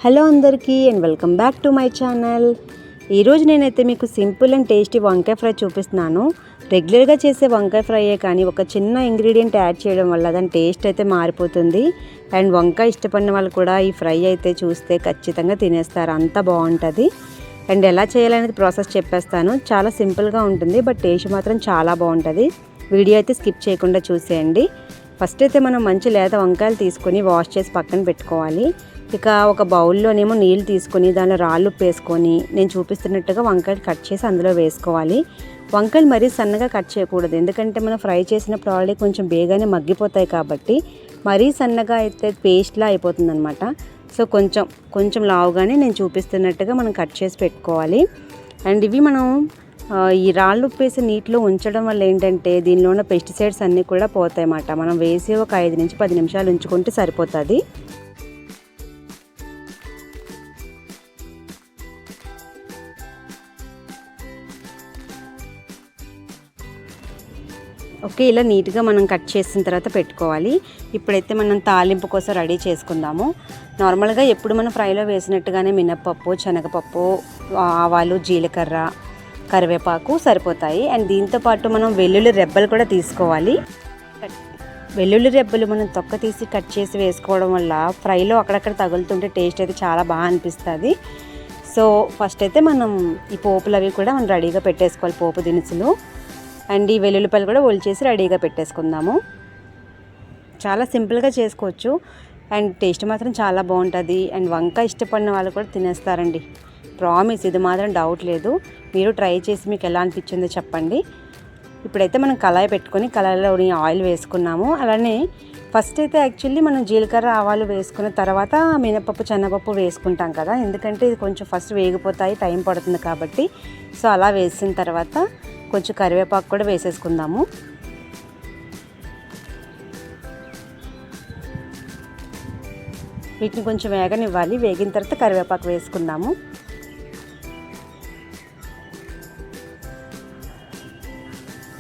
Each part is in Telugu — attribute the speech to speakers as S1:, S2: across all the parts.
S1: హలో అందరికీ and welcome back to my channel. ఈరోజు నేనైతే మీకు సింపుల్ అండ్ టేస్టీ వంకాయ ఫ్రై చూపిస్తున్నాను. రెగ్యులర్గా చేసే వంకాయ ఫ్రైయే కానీ ఒక చిన్న ఇంగ్రీడియంట్ యాడ్ చేయడం వల్ల దాని టేస్ట్ అయితే మారిపోతుంది. అండ్ వంకాయ ఇష్టపడిన వాళ్ళు కూడా ఈ ఫ్రై అయితే చూస్తే ఖచ్చితంగా తినేస్తారు, అంత బాగుంటుంది. అండ్ ఎలా చేయాలనేది ప్రాసెస్ చెప్పేస్తాను. చాలా సింపుల్గా ఉంటుంది, బట్ టేస్ట్ మాత్రం చాలా బాగుంటుంది. వీడియో అయితే స్కిప్ చేయకుండా చూసేయండి. ఫస్ట్ అయితే మనం మంచి లేత వంకాయలు తీసుకొని వాష్ చేసి పక్కన పెట్టుకోవాలి. ఇక ఒక బౌల్లోనేమో నీళ్ళు తీసుకొని దానిలో రాళ్ళు వేసుకొని నేను చూపిస్తున్నట్టుగా వంకాయలు కట్ చేసి అందులో వేసుకోవాలి. వంకాయలు మరీ సన్నగా కట్ చేయకూడదు, ఎందుకంటే మనం ఫ్రై చేసినప్పుడు ఆల్రెడీ కొంచెం బేగానే మగ్గిపోతాయి కాబట్టి మరీ సన్నగా అయితే పేస్ట్లా అయిపోతుంది అనమాట. సో కొంచెం లావుగానే నేను చూపిస్తున్నట్టుగా మనం కట్ చేసి పెట్టుకోవాలి. అండ్ ఇవి మనం ఈ రాళ్ళు ఉప్పేసి నీటిలో ఉంచడం వల్ల ఏంటంటే దీనిలో ఉన్న పెస్టిసైడ్స్ అన్నీ కూడా పోతాయి అన్నమాట. మనం వేసి ఒక 5 నుంచి 10 నిమిషాలు ఉంచుకుంటే సరిపోతుంది. ఓకే, ఇలా నీట్గా మనం కట్ చేసిన తర్వాత పెట్టుకోవాలి. ఇప్పుడైతే మనం తాలింపు కోసం రెడీ చేసుకుందాము. నార్మల్గా ఎప్పుడు మనం ఫ్రైలో వేసినట్టుగానే మినప్పప్పు, శనగపప్పు, ఆవాలు, జీలకర్ర, కరివేపాకు సరిపోతాయి. అండ్ దీంతోపాటు మనం వెల్లుల్లి రెబ్బలు కూడా తీసుకోవాలి. వెల్లుల్లి రెబ్బలు మనం తొక్క తీసి కట్ చేసి వేసుకోవడం వల్ల ఫ్రైలో అక్కడక్కడ తగులుతుంటే టేస్ట్ అయితే చాలా బాగా అనిపిస్తుంది. సో ఫస్ట్ అయితే మనం ఈ పోపులు అవి కూడా మనం రెడీగా పెట్టేసుకోవాలి, పోపు దినుసులు. అండ్ ఈ వెల్లుల్లిపాయలు కూడా ఒలిచేసి రెడీగా పెట్టేసుకుందాము. చాలా సింపుల్గా చేసుకోవచ్చు అండ్ టేస్ట్ మాత్రం చాలా బాగుంటుంది. అండ్ వంకాయ ఇష్టపడిన వాళ్ళు కూడా తినేస్తారండి, ప్రామిస్, ఇది మాత్రం డౌట్ లేదు. మీరు ట్రై చేసి మీకు ఎలా అనిపించిందో చెప్పండి. ఇప్పుడైతే మనం కళాయి పెట్టుకొని కళాయిలోని ఆయిల్ వేసుకున్నాము. అలానే ఫస్ట్ అయితే యాక్చువల్లీ మనం జీలకర్ర, ఆవాలు వేసుకున్న తర్వాత మినపప్పు, శనగపప్పు వేసుకుంటాం కదా, ఎందుకంటే ఇది కొంచెం ఫస్ట్ వేగిపోతాయి, టైం పడుతుంది కాబట్టి. సో అలా వేసిన తర్వాత కొంచెం కరివేపాకు కూడా వేసేసుకుందాము. వీటిని కొంచెం వేగనివ్వాలి. వేగిన తర్వాత కరివేపాకు వేసుకుందాము.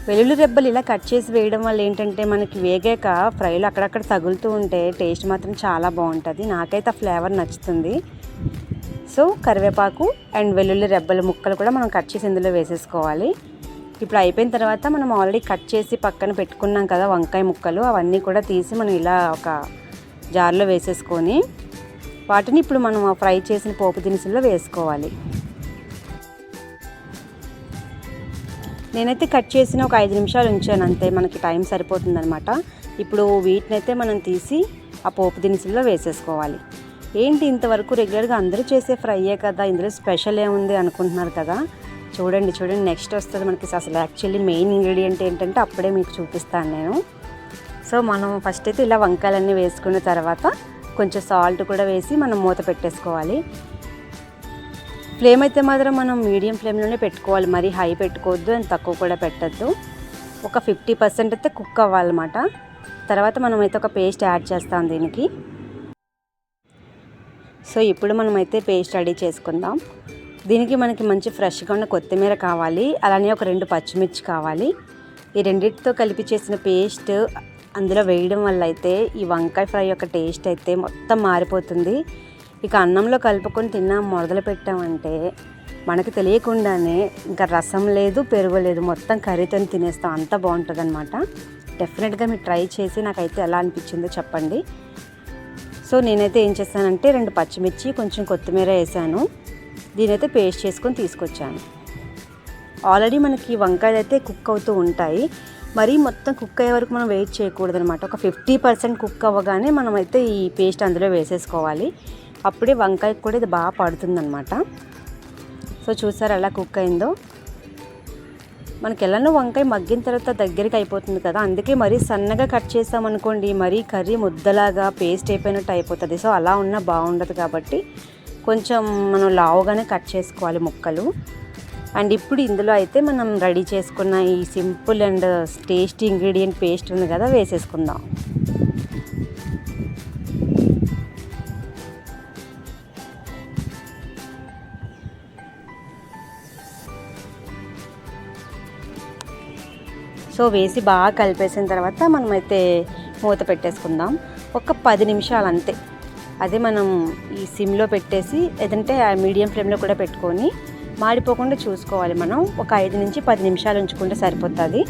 S1: వెల్లుల్లి రెబ్బలు ఇలా కట్ చేసి వేయడం వల్ల ఏంటంటే మనకి వేగాక ఫ్రైలో అక్కడక్కడ తగులుతూ ఉంటే టేస్ట్ మాత్రం చాలా బాగుంటుంది. నాకైతే ఆ ఫ్లేవర్ నచ్చుతుంది. సో కరివేపాకు అండ్ వెల్లుల్లి రెబ్బల ముక్కలు కూడా మనం కట్ చేసి ఇందులో వేసేసుకోవాలి. ఇప్పుడు అయిపోయిన తర్వాత మనం ఆల్రెడీ కట్ చేసి పక్కన పెట్టుకున్నాం కదా వంకాయ ముక్కలు, అవన్నీ కూడా తీసి మనం ఇలా ఒక జార్లో వేసేసుకొని వాటిని ఇప్పుడు మనం ఫ్రై చేసిన పోపు దినుసుల్లో వేసుకోవాలి. నేనైతే కట్ చేసిన ఒక 5 నిమిషాలు ఉంచాను అంతే, మనకి టైం సరిపోతుందనమాట. ఇప్పుడు వీటినైతే మనం తీసి ఆ పోపు దినుసుల్లో వేసేసుకోవాలి. ఏంటి ఇంతవరకు రెగ్యులర్గా అందరూ చేసే ఫ్రైయే కదా, ఇందులో స్పెషల్ ఏముంది అనుకుంటున్నారు కదా. చూడండి నెక్స్ట్ వస్తుంది మనకి. అసలు యాక్చువల్లీ మెయిన్ ఇంగ్రీడియంట్ ఏంటంటే అప్పుడే మీకు చూపిస్తాను నేను. సో మనం ఫస్ట్ అయితే ఇలా వంకాయలన్నీ వేసుకున్న తర్వాత కొంచెం సాల్ట్ కూడా వేసి మనం మూత పెట్టేసుకోవాలి. ఫ్లేమ్ అయితే మాత్రం మనం మీడియం ఫ్లేమ్లోనే పెట్టుకోవాలి, మరీ హై పెట్టుకోవద్దు అండ్ తక్కువ కూడా పెట్టద్దు. ఒక 50% అయితే కుక్ అవ్వాలన్నమాట. తర్వాత మనం అయితే ఒక పేస్ట్ యాడ్ చేస్తాం దీనికి. సో ఇప్పుడు మనమైతే పేస్ట్ రెడీ చేసుకుందాం. దీనికి మనకి మంచి ఫ్రెష్గా ఉన్న కొత్తిమీర కావాలి, అలానే ఒక 2 పచ్చిమిర్చి కావాలి. ఈ రెండింటితో కలిపి చేసిన పేస్ట్ అందులో వేయడం వల్ల అయితే ఈ వంకాయ ఫ్రై యొక్క టేస్ట్ అయితే మొత్తం మారిపోతుంది. ఇక అన్నంలో కలుపుకొని మొదలు పెట్టామంటే మనకి తెలియకుండానే ఇంకా రసం లేదు, పెరుగు లేదు, మొత్తం కర్రీతో తినేస్తాం, అంత బాగుంటుంది అనమాట. డెఫినెట్గా మీరు ట్రై చేసి నాకైతే ఎలా అనిపించిందో చెప్పండి. సో నేనైతే ఏం చేస్తానంటే 2 పచ్చిమిర్చి, కొంచెం కొత్తిమీర వేసాను. దీనైతే పేస్ట్ చేసుకొని తీసుకొచ్చాను. ఆల్రెడీ మనకి వంకాయలు అయితే కుక్ అవుతూ ఉంటాయి, మరీ మొత్తం కుక్ అయ్యే వరకు మనం వెయిట్ చేయకూడదు అనమాట. ఒక 50% కుక్ అవ్వగానే మనమైతే ఈ పేస్ట్ అందులో వేసేసుకోవాలి. అప్పుడే వంకాయకు కూడా ఇది బాగా పడుతుందన్నమాట. సో చూసారు ఎలా కుక్ అయిందో. మనకి ఎలానో వంకాయ మగ్గిన తర్వాత దగ్గరికి అయిపోతుంది కదా, అందుకే మరీ సన్నగా కట్ చేసామనుకోండి మరీ కర్రీ ముద్దలాగా పేస్ట్ అయిపోయినట్టు అయిపోతుంది. సో అలా ఉన్నా బాగుండదు కాబట్టి కొంచెం మనం లావుగానే కట్ చేసుకోవాలి ముక్కలు. అండ్ ఇప్పుడు ఇందులో అయితే మనం రెడీ చేసుకున్న ఈ simple and tasty ingredient paste ఉంది కదా, వేసేసుకుందాం. సో వేసి బాగా కలిపేసిన తర్వాత మనమైతే మూత పెట్టేసుకుందాం. ఒక 10 నిమిషాలు అంతే. అదే మనం ఈ సిమ్లో పెట్టేసి లేదంటే మీడియం ఫ్లేమ్లో కూడా పెట్టుకొని మాడిపోకుండా చూసుకోవాలి. మనం ఒక 5 నుంచి 10 నిమిషాలు ఉంచుకుంటే సరిపోతుంది.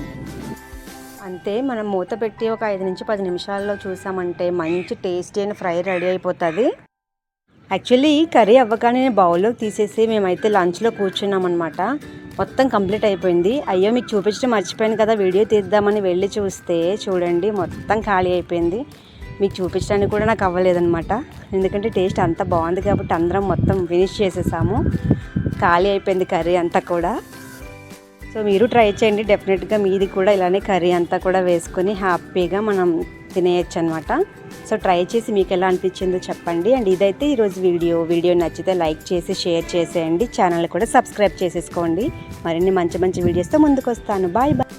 S1: అంతే, మనం మూత పెట్టి ఒక 5 నుంచి 10 నిమిషాల్లో చూసామంటే మంచి టేస్టీ అయిన ఫ్రై రెడీ అయిపోతుంది. యాక్చువల్లీ కర్రీ అవ్వగానే బౌల్లోకి తీసేసి మేమైతే లంచ్లో కూర్చున్నామన్నమాట. మొత్తం కంప్లీట్ అయిపోయింది. అయ్యో మీకు చూపించడం మర్చిపోయాను కదా, వీడియో తీద్దామని వెళ్ళి చూస్తే చూడండి మొత్తం ఖాళీ అయిపోయింది. మీకు చూపించడానికి కూడా నాకు అవ్వలేదన్నమాట, ఎందుకంటే టేస్ట్ అంత బాగుంది కాబట్టి అందరం మొత్తం ఫినిష్ చేసేసాము. ఖాళీ అయిపోయింది కర్రీ అంతా కూడా. సో మీరు ట్రై చేయండి, డెఫినెట్గా మీది కూడా ఇలానే కర్రీ అంతా కూడా వేసుకొని హ్యాపీగా మనం తినేయచ్చు అనమాట. సో ట్రై చేసి మీకు ఎలా అనిపించిందో చెప్పండి. అండ్ ఇదైతే ఈరోజు వీడియో నచ్చితే లైక్ చేసి షేర్ చేసేయండి. ఛానల్ కూడా సబ్స్క్రైబ్ చేసేసుకోండి. మరిన్ని మంచి మంచి వీడియోస్తో ముందుకు వస్తాను. Bye bye.